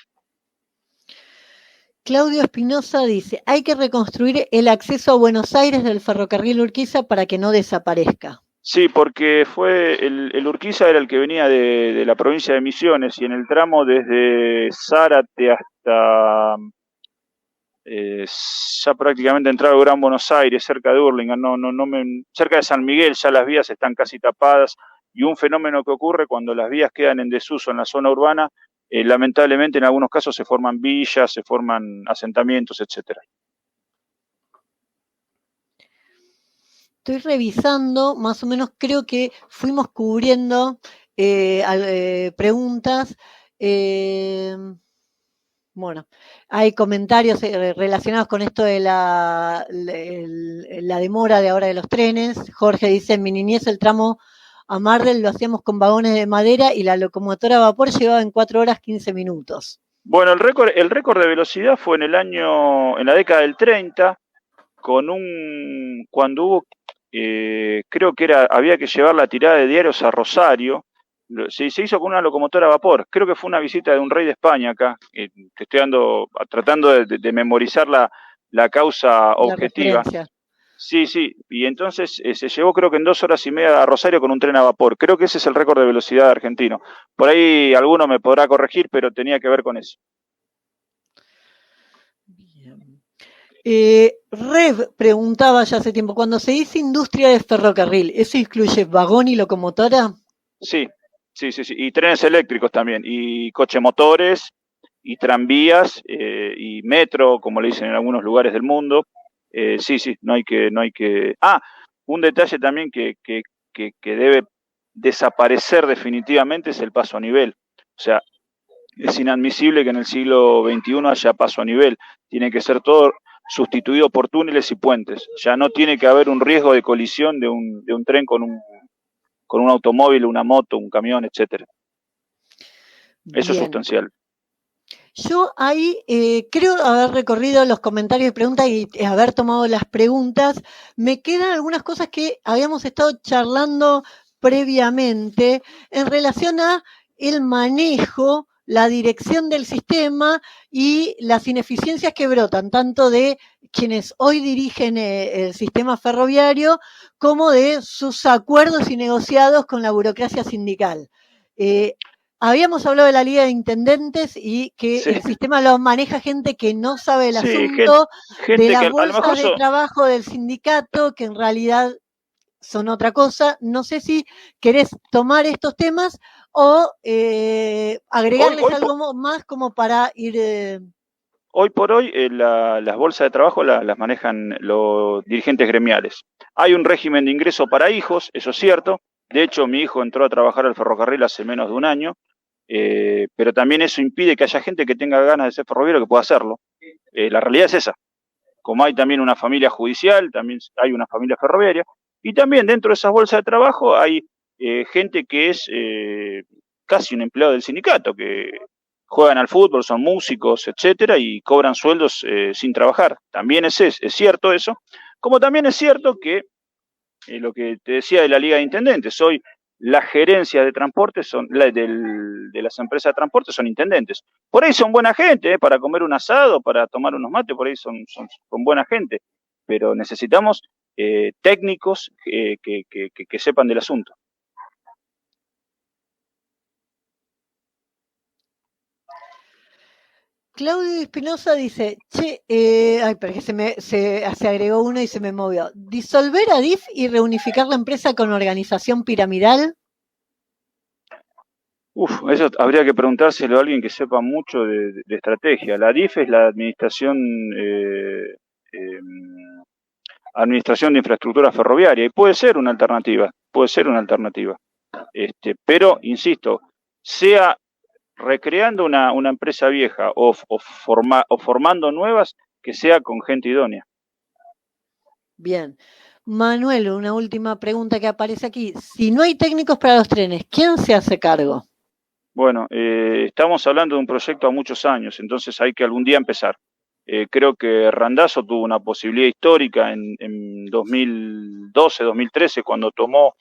Claudio Espinosa dice, hay que reconstruir el acceso a Buenos Aires del ferrocarril Urquiza para que no desaparezca. Sí, porque fue el Urquiza era el que venía de la provincia de Misiones, y en el tramo desde Zárate hasta ya prácticamente entrado Gran Buenos Aires, cerca de Hurlingham, cerca de San Miguel, ya las vías están casi tapadas, y un fenómeno que ocurre cuando las vías quedan en desuso en la zona urbana, lamentablemente en algunos casos se forman villas, se forman asentamientos, etcétera. Estoy revisando, más o menos creo que fuimos cubriendo preguntas. Bueno, hay comentarios relacionados con esto de la demora de ahora de los trenes. Jorge dice, en mi niñez el tramo a Mardel lo hacíamos con vagones de madera y la locomotora a vapor llegaba en 4 horas 15 minutos. Bueno, el récord de velocidad fue en la década del 30, cuando hubo, creo que había que llevar la tirada de diarios a Rosario. Se hizo con una locomotora a vapor. Creo que fue una visita de un rey de España acá. Te estoy tratando de memorizar la causa objetiva. Sí, y entonces se llevó creo que en 2 horas y media a Rosario con un tren a vapor. Creo que ese es el récord de velocidad argentino. Por ahí alguno me podrá corregir, pero tenía que ver con eso. Bien. Rev preguntaba ya hace tiempo, cuando se dice industria de ferrocarril, ¿eso incluye vagón y locomotora? Sí, y trenes eléctricos también, y cochemotores, y tranvías, y metro, como le dicen en algunos lugares del mundo. Sí, no hay que. Un detalle también que debe desaparecer definitivamente es el paso a nivel. O sea, es inadmisible que en el siglo XXI haya paso a nivel. Tiene que ser todo sustituido por túneles y puentes. Ya no tiene que haber un riesgo de colisión de un tren con un automóvil, una moto, un camión, etcétera. Eso es sustancial. Yo ahí creo haber recorrido los comentarios y preguntas y haber tomado las preguntas. Me quedan algunas cosas que habíamos estado charlando previamente en relación a el manejo, la dirección del sistema y las ineficiencias que brotan, tanto de quienes hoy dirigen el sistema ferroviario como de sus acuerdos y negociados con la burocracia sindical. Habíamos hablado de la Liga de Intendentes y que el sistema lo maneja gente que no sabe el asunto, gente de las bolsas de trabajo del sindicato, que en realidad son otra cosa. No sé si querés tomar estos temas o agregarles algo más como para ir... Hoy por hoy las bolsas de trabajo las manejan los dirigentes gremiales. Hay un régimen de ingreso para hijos, eso es cierto, De hecho, mi hijo entró a trabajar al ferrocarril hace menos de un año, pero también eso impide que haya gente que tenga ganas de ser ferroviario que pueda hacerlo. La realidad es esa. Como hay también una familia judicial, también hay una familia ferroviaria, y también dentro de esas bolsas de trabajo hay gente que es casi un empleado del sindicato, que juegan al fútbol, son músicos, etcétera, y cobran sueldos sin trabajar. También es cierto eso, como también es cierto que lo que te decía de la Liga de Intendentes, hoy las gerencias de transporte de las empresas de transporte son intendentes. Por ahí son buena gente, para comer un asado, para tomar unos mates, por ahí son buena gente, pero necesitamos técnicos que sepan del asunto. Claudio Espinosa dice, che, ay, pero que se agregó uno y se me movió. ¿Disolver a DIF y reunificar la empresa con organización piramidal? Eso habría que preguntárselo a alguien que sepa mucho de estrategia. La DIF es la eh, Administración de Infraestructura Ferroviaria, y puede ser una alternativa. Pero, insisto, sea recreando una empresa vieja o formando nuevas, que sea con gente idónea. Bien. Manuel, una última pregunta que aparece aquí. Si no hay técnicos para los trenes, ¿quién se hace cargo? Bueno, estamos hablando de un proyecto a muchos años, entonces hay que algún día empezar. Creo que Randazzo tuvo una posibilidad histórica en 2012, 2013, cuando tomó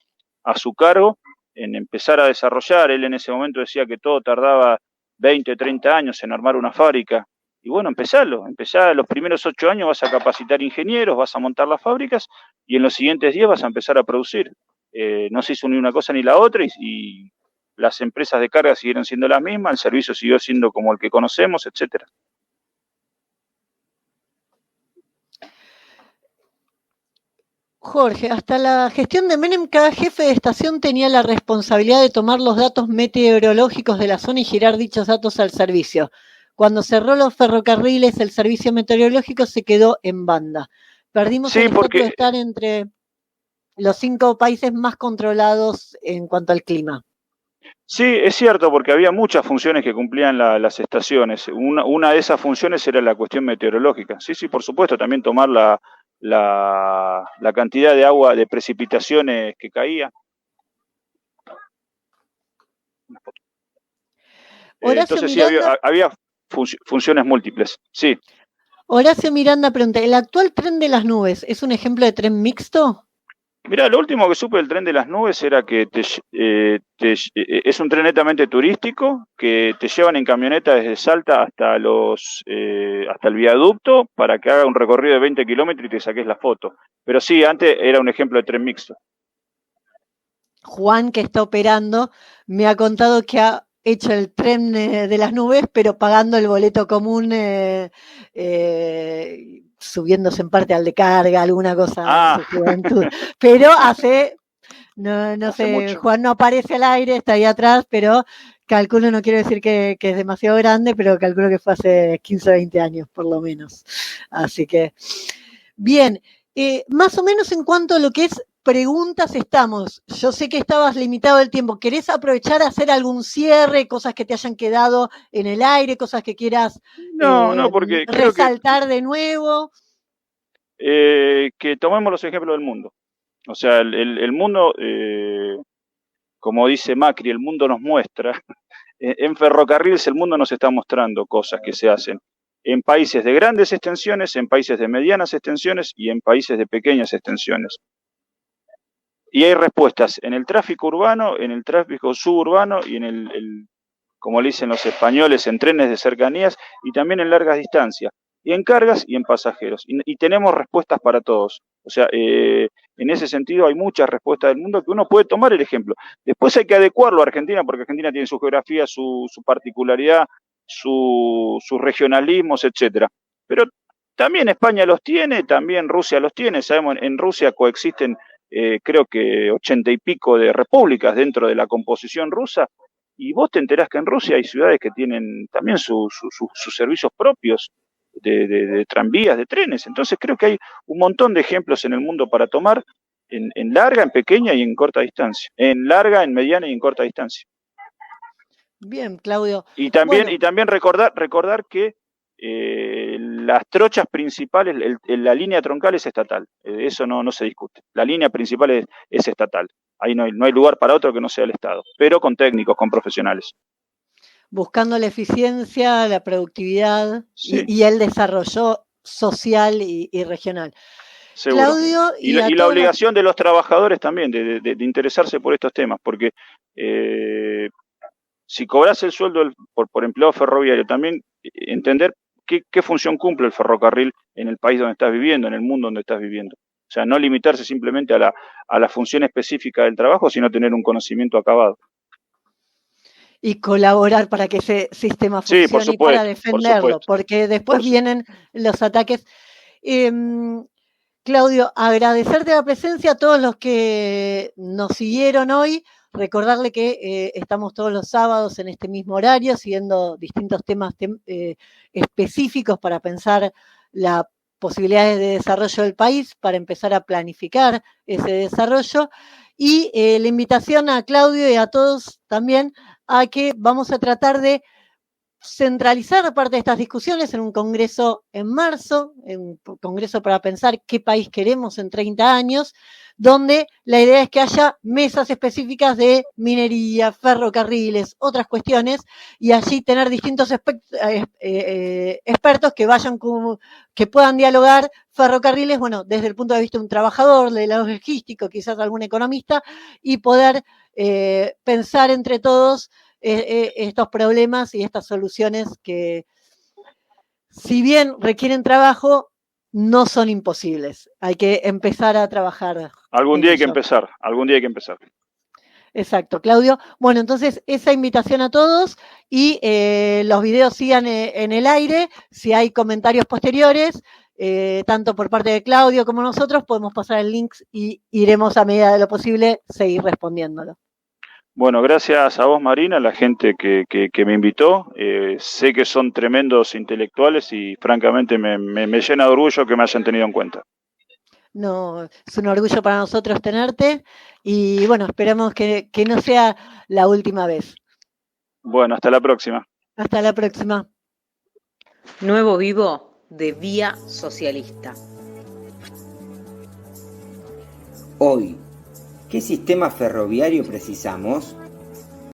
a su cargo, en empezar a desarrollar. Él en ese momento decía que todo tardaba 20, 30 años en armar una fábrica. Y bueno, empezá los primeros 8 años vas a capacitar ingenieros, vas a montar las fábricas, y en los siguientes 10 vas a empezar a producir. No se hizo ni una cosa ni la otra, y las empresas de carga siguieron siendo las mismas, el servicio siguió siendo como el que conocemos, etcétera. Jorge, hasta la gestión de Menem, cada jefe de estación tenía la responsabilidad de tomar los datos meteorológicos de la zona y girar dichos datos al servicio. Cuando cerró los ferrocarriles, el servicio meteorológico se quedó en banda. Perdimos el estatus de estar entre los 5 países más controlados en cuanto al clima. Sí, es cierto, porque había muchas funciones que cumplían las estaciones. Una de esas funciones era la cuestión meteorológica. Sí, sí, por supuesto, también tomar la cantidad de agua, de precipitaciones que caía. Entonces sí, había funciones múltiples, sí. Horacio Miranda pregunta, ¿el actual tren de las nubes es un ejemplo de tren mixto? Mirá, lo último que supe del tren de las nubes era que es un tren netamente turístico, que te llevan en camioneta desde Salta hasta el viaducto para que haga un recorrido de 20 kilómetros y te saques la foto. Pero sí, antes era un ejemplo de tren mixto. Juan, que está operando, me ha contado que ha hecho el tren de las nubes, pero pagando el boleto común, subiéndose en parte al de carga, alguna cosa en su juventud. Pero no sé, mucho. Juan no aparece al aire, está ahí atrás, pero calculo, no quiero decir que es demasiado grande, pero calculo que fue hace 15 o 20 años, por lo menos. Así que, bien, más o menos en cuanto a lo que es preguntas estamos. Yo sé que estabas limitado el tiempo. ¿Querés aprovechar a hacer algún cierre, cosas que te hayan quedado en el aire, cosas que quieras porque resaltar de nuevo? Que tomemos los ejemplos del mundo. O sea, el mundo, como dice Macri, el mundo nos muestra. En ferrocarriles el mundo nos está mostrando cosas que se hacen en países de grandes extensiones, en países de medianas extensiones y en países de pequeñas extensiones. Y hay respuestas en el tráfico urbano, en el tráfico suburbano y en como le dicen los españoles, en trenes de cercanías y también en largas distancias, y en cargas y en pasajeros. Y tenemos respuestas para todos. O sea, en ese sentido hay muchas respuestas del mundo que uno puede tomar el ejemplo. Después hay que adecuarlo a Argentina, porque Argentina tiene su geografía, su particularidad, sus regionalismos, etcétera. Pero también España los tiene, también Rusia los tiene. Sabemos, en Rusia coexisten creo que 80 y pico de repúblicas dentro de la composición rusa, y vos te enterás que en Rusia hay ciudades que tienen también sus servicios propios de tranvías, de trenes. Entonces creo que hay un montón de ejemplos en el mundo para tomar, en larga, en pequeña y en corta distancia. En larga, en mediana y en corta distancia. Bien, Claudio. Y también recordar que las trochas principales, la línea troncal es estatal. Eso no se discute. La línea principal es estatal. Ahí no hay lugar para otro que no sea el Estado, pero con técnicos, con profesionales. Buscando la eficiencia, la productividad Sí. y el desarrollo social y regional. Seguro. Claudio, y la obligación de los trabajadores también de interesarse por estos temas, porque si cobras el sueldo por empleado ferroviario, también entender qué función cumple el ferrocarril en el país donde estás viviendo, en el mundo donde estás viviendo. O sea, no limitarse simplemente a la función específica del trabajo, sino tener un conocimiento acabado. Y colaborar para que ese sistema funcione, sí, por supuesto, y para defenderlo, porque después vienen los ataques. Claudio, agradecerte la presencia a todos los que nos siguieron hoy, recordarle que estamos todos los sábados en este mismo horario, siguiendo distintos temas específicos para pensar las posibilidades de desarrollo del país, para empezar a planificar ese desarrollo. Y la invitación a Claudio y a todos también a que vamos a tratar de centralizar parte de estas discusiones en un congreso en marzo, en un congreso para pensar qué país queremos en 30 años, donde la idea es que haya mesas específicas de minería, ferrocarriles, otras cuestiones, y allí tener distintos expertos que puedan dialogar ferrocarriles, bueno, desde el punto de vista de un trabajador, de la logístico, quizás algún economista, y poder pensar entre todos estos problemas y estas soluciones que, si bien requieren trabajo, no son imposibles. Hay que empezar a trabajar. Algún día hay que empezar. Exacto, Claudio. Bueno, entonces esa invitación a todos y los videos sigan en el aire. Si hay comentarios posteriores, tanto por parte de Claudio como nosotros, podemos pasar el link y iremos a medida de lo posible seguir respondiéndolo. Bueno, gracias a vos, Marina, a la gente que me invitó. Sé que son tremendos intelectuales y francamente me llena de orgullo que me hayan tenido en cuenta. No, es un orgullo para nosotros tenerte y bueno, esperamos que no sea la última vez. Bueno, hasta la próxima. Hasta la próxima. Nuevo Vivo de Vía Socialista. Hoy, ¿qué sistema ferroviario precisamos?